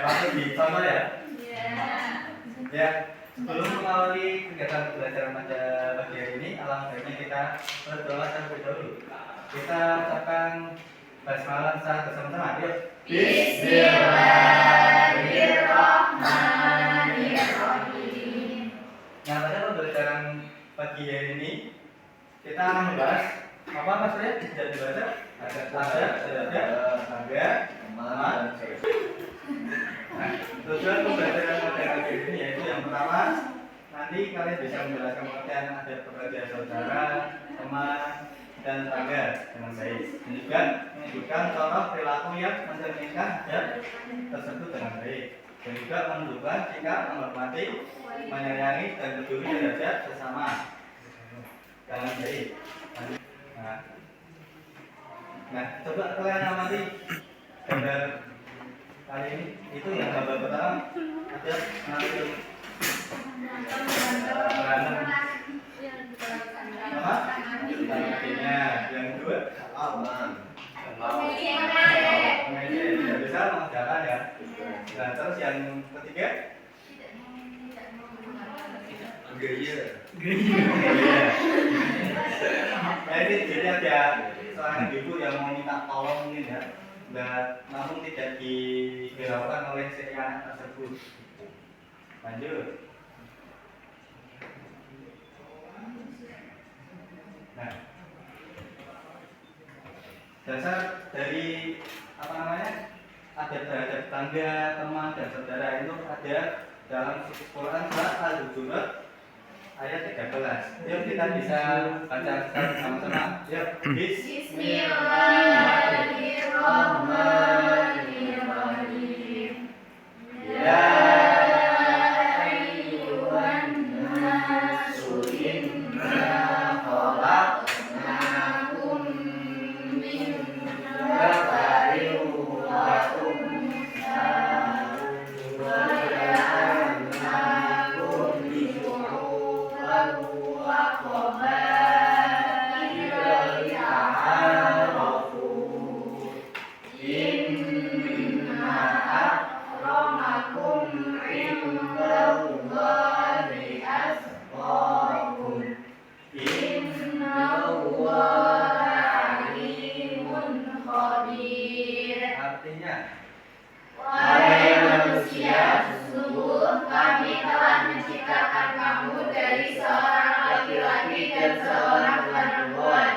patut dicontoh ya. Iya. Ya, sebelum mengawali kegiatan pembelajaran pada pagi hari ini, alangkah baiknya kita berdoa terlebih dahulu. Kita ucapkan basmalah secara bersama-sama. Yuk. Bismillahirrahmanirrahim. Nah, pada pembelajaran pagi hari ini kita akan membahas apa maksudnya? Tidak dibaca? Ada, tangga, nama. Nah, tujuan pembelajaran pada pagi ini yaitu yang pertama, nanti kalian bisa menjelaskan pengertian ada pekerja saudara, teman, dan tangga dengan baik. Dan juga menunjukkan contoh perilaku yang mencerminkan adab tersebut dengan baik. Dan juga menunjukkan sikap menghormati, menyayangi, dan peduli terhadap sesama dengan baik. Nah, coba kalian amati gambar kali ini. Itu yang gambar pertama ada mengambil berantem apa? Kakinya. Yang kedua aman. Tidak bisa mengerjakan ya. Nah, terus yang ketiga gaya. Nah, ini jadi ada seorang ibu yang mau minta tolong mungkin ya, namun tidak dihiraukan oleh si anak tersebut. Lanjut. Nah, dasar dari apa namanya? Ada terhadap tangga, teman, dan saudara itu ada dalam Quran surat Al-Hujurat ayat 13. Yuk kita bisa baca sama-sama. Yuk. Bismillahirrahmanirrahim. Ya ayyuhan nasu inna khalaqnakum min dzakarin wa untha wa ja'alnakum syu'uban wa qabaila lita'arafu. Inna akramakum indallahi atqakum. Innallaha alimun khabir. Artinya, wahai manusia, sungguh kami telah menciptakan kamu dari seorang laki-laki dan seorang perempuan.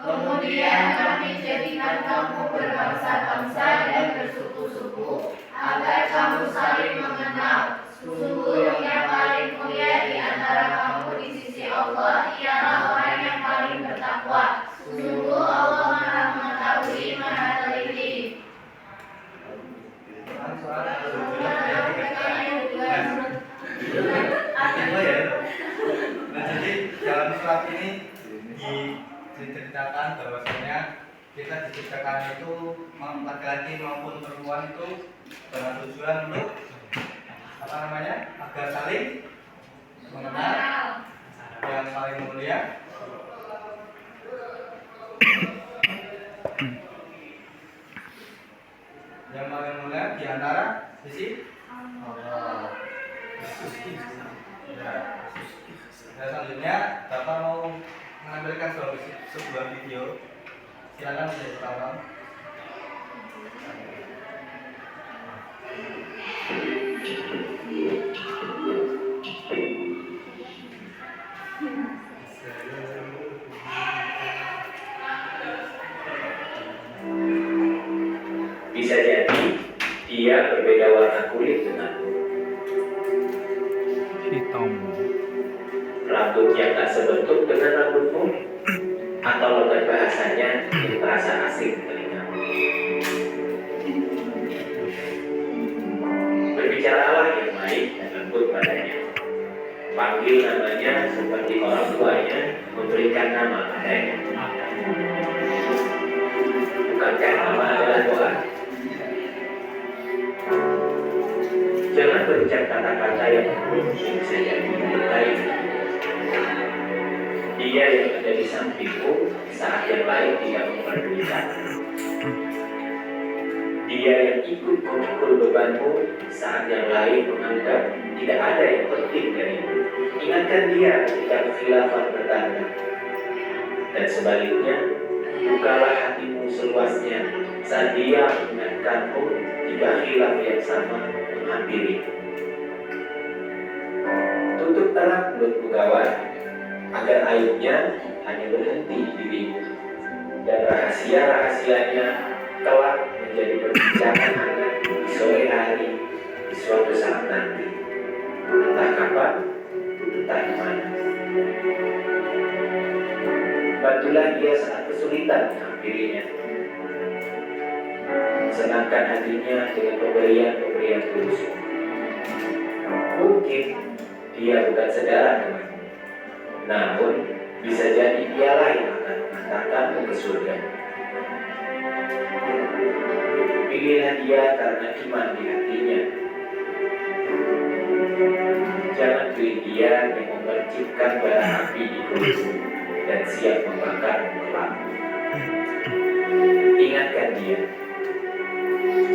Kemudian kami jadikan kamu berbangsa-bangsa dan bersuku-suku, agar kamu saling mengenal. Sungguh yang paling mulia di antara kamu di sisi Allah ialah orang yang paling bertakwa. Sungguh Allah Maha mengetahui, Maha teliti. surat Al-Hujurat ayat 13. Nah, jadi dalam surat ini diceritakan bahwasanya kita diciptakan itu laki-laki maupun perempuan itu dengan tujuan untuk apa namanya, agar saling mengenal. Yang paling mulia di antara sisi Allah. Nah, selanjutnya Bapak mau menampilkan sebuah video. Silakan bisa ditonton. Bisa jadi dia berbeda warna kulit denganmu. Hitam. Rambutnya tak sebentuk dengan rambutmu, atau logat bahasanya yang terasa asing telingamu. Berbicaralah yang baik dan lembut padanya. Panggil namanya seperti orang tuanya memberikan nama padanya. Bukankah nama adalah doa? Jangan berucap kata-kata yang mungkin saja dimintai. Dia yang ada di sampingmu saat yang lain tidak memperdulikan. Dia Dia yang ikut memikul bebanmu saat yang lain menganggap tidak ada yang penting darimu. Ingatkan dia ketika kekhilafan bertanda. Dan sebaliknya, bukalah hatimu seluasnya saat dia mengingatkanmu jika khilaf yang sama menghampiri. Tutup erat mulutmu kawan, agar aibnya hanya berhenti di dirimu. Dan rahasia-rahasianya kelak menjadi perbincangan hangat di sore hari di suatu saat nanti. Entah kapan, entah di mana. Bantulah dia saat kesulitan menghampirinya. Senangkan hatinya dengan pemberian-pemberian tulus. Mungkin dia bukan saudara denganmu, namun bisa jadi dialah yang akan mengantarkanmu ke surga. Pilihlah dia karena iman di hatinya. Jangan pilih dia yang memercikkan bara api di kulitmu dan siap membakarmu kelak. Ingatkan dia,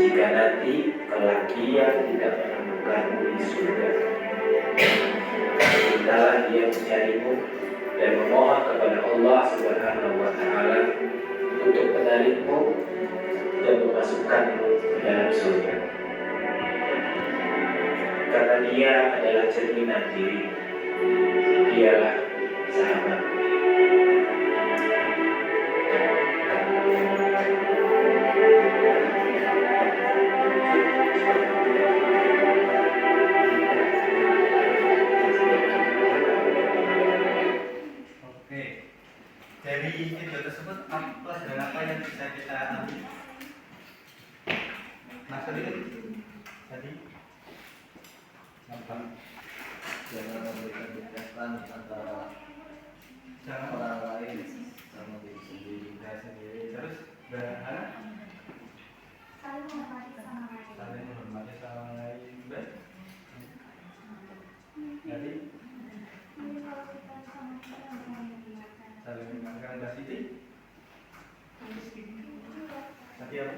jika nanti kelak dia tidak menemukanmu di surga. Mintalah dia mencarimu dan memohon kepada Allah Subhanahu wa Ta'ala untuk menarikmu dan memasukkanmu ke dalam surga. Karena dia adalah cerminan diri. Dialah sahabat. Dari video tersebut apa dan apa yang bisa kita ambil? Maksudnya tadi apa? Jangan memberikan kekerasan antara orang lain sama diri sendiri. Terus berharap Saling menghormati sama lain. saling menghormati sama lain. Baik. Jadi Jadi kalau kita sama kita mau mengingatkan. saling mengingatkan Mbak Siti. Tadi apa?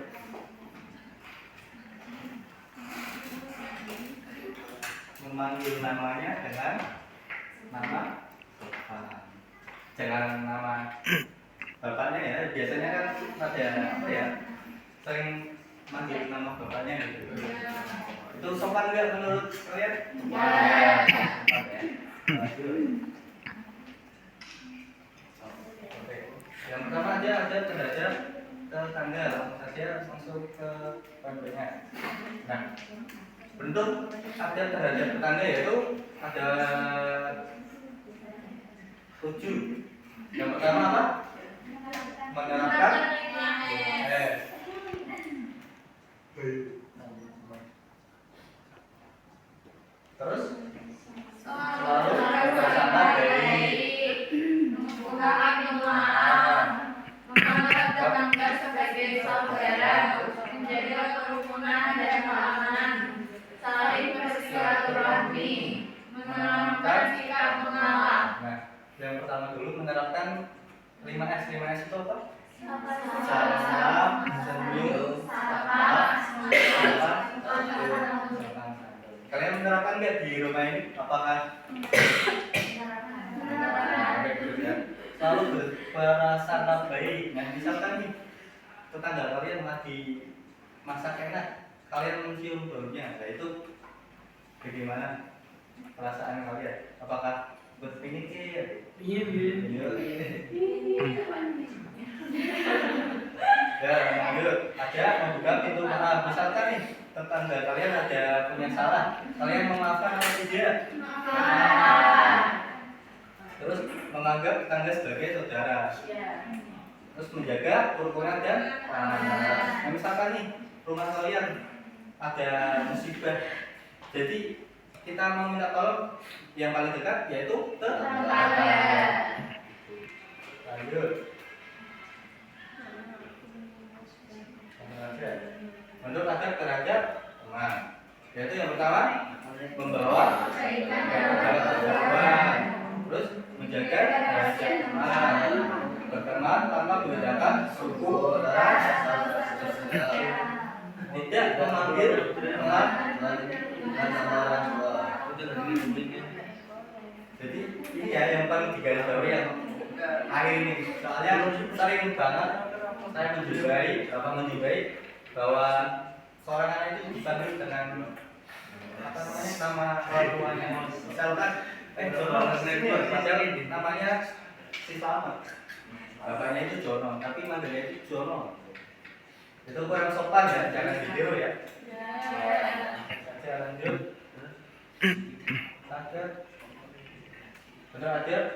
Memanggil namanya dengan nama bapak. Jangan nama bapaknya ya. Biasanya kan ada apa ya? Sering manggil nama bapaknya gitu. Itu sopan nggak menurut kalian? Ya. Sopan ya. Oke. Yang pertama aja ada derajat tetangga, langsung saja masuk ke pembelinya. Nah, bentuk ada derajat tetangga yaitu ada 7. Yang pertama apa? Menerapkan terus selalu bersama baik, Membuka pintu maaf, menganggap tetangga sebagai saudara, menjaga kerukunan dan keamanan, saling bersilaturahmi, menanamkan sikap mengalah. Nah, yang pertama dulu menerapkan 5S. 5S itu apa? Salam, senyum, sapa, Kalian menerapkan nggak di rumah ini? Apakah selalu berprasangka baik? Nah, misalkan nih tetangga kalian lagi masak enak, kalian mencium baunya, nah itu bagaimana perasaan kalian? Apakah berpikir? Iya. Ya, lanjut. Ada membuka pintu maaf. Misalkan nih tetangga kalian ada punya salah, kalian memaafkan atau tidak? Terus menganggap tetangga sebagai saudara. Terus menjaga kerukunan dan keamanan. Nah, misalkan nih rumah kalian ada musibah, jadi kita mau minta tolong yang paling dekat yaitu tetangga. Lanjut. Menurut adab terhadap teman, yaitu yang pertama membawa kebaikan, terus menjaga derajat teman, berteman tanpa membedakan suku, ras, tidak memanggil teman. dan nama orang tua. Jadi ini ya yang paling digarisbawahi yang akhir ini. Soalnya sering banget saya menjumpai bahwa seorang anak itu dipanggil dengan apa namanya nama orang tuanya. Misalkan Jono namanya si Slamet. Bapaknya itu Jono, tapi manggilnya itu Jono. Itu kurang sopan ya, jangan ditiru ya. Saya lanjut. Ada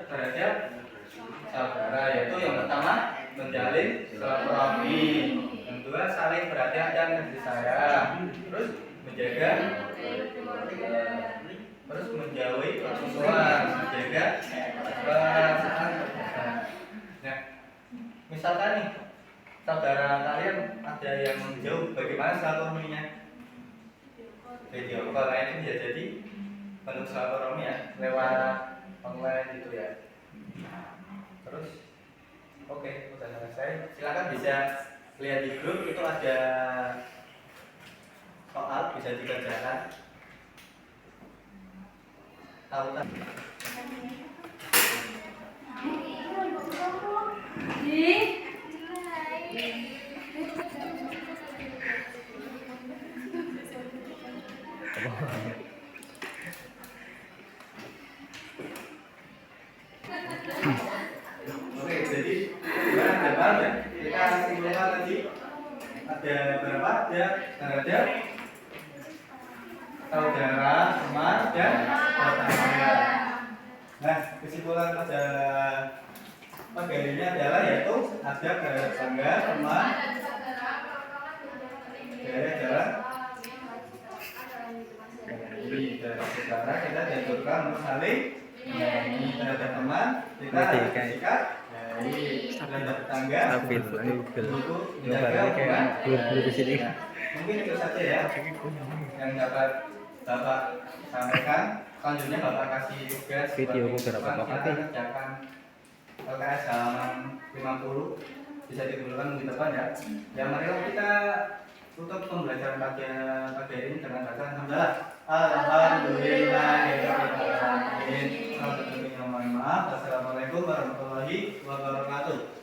derajat saudara, yaitu yang pertama menjalin silaturahmi, yang kedua saling perhatian dan kasih sayang, terus menjaga, terus menjauhi permusuhan, menjaga perasaan. Nah, misalkan nih saudara kalian ada yang jauh, bagaimana silaturahminya? Video call, itu bisa jadi bentuk silaturahmi ya, lewat online gitu ya. Terus oke, udah selesai. Silakan bisa lihat di grup, itu ada soal bisa dikerjakan. Tahu kan? Oke, jadi gimana ya? Kita simpulkan tadi ada berapa? Ada saudara, teman, dan tetangga. Nah, kesimpulan pada pagi ini adalah yaitu ada tetangga, teman, jalan. Jadi dari saudara kita dianjurkan untuk saling menyayangi, terhadap teman kita harus bersikap baik, terhadap tetangga untuk menjaga hubungan. Nah, mungkin itu saja ya yang dapat Bapak sampaikan. Selanjutnya Bapak kasih tugas Video buat beberapa siswa, kali. kita kerjakan LKS halaman 50, bisa digunakan minggu depan ya. Ya, marilah kita tutup pembelajaran pagi ini dengan bacaan hamdalah. Alhamdulillahirobbilalamin. Mohon maaf. Wassalamualaikum warahmatullahi wabarakatuh.